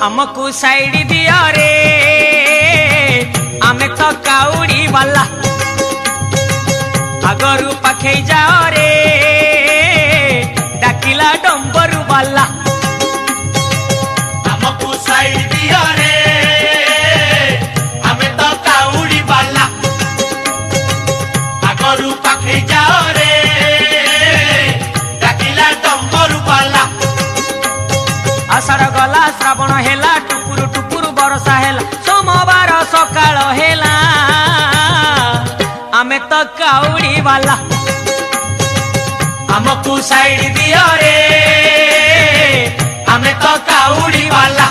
हमको साइड दिया रे आमे तो काउड़ी वाला आगरू पाखे जाओ रे डाकिला डंबरू वाला हमको साइड दिया रे आमे तो काउड़ी वाला आगरू पाखे जाओ रे डाकिला डंबरू वाला आषाढ़ गला श्रावण हेला टुकुरु टुकुरु बरसा हेला सोमवार सकाळ हेला आमे तो काउड़ी वाला हमको साइड दिया रे आमे तो काउड़ी वाला।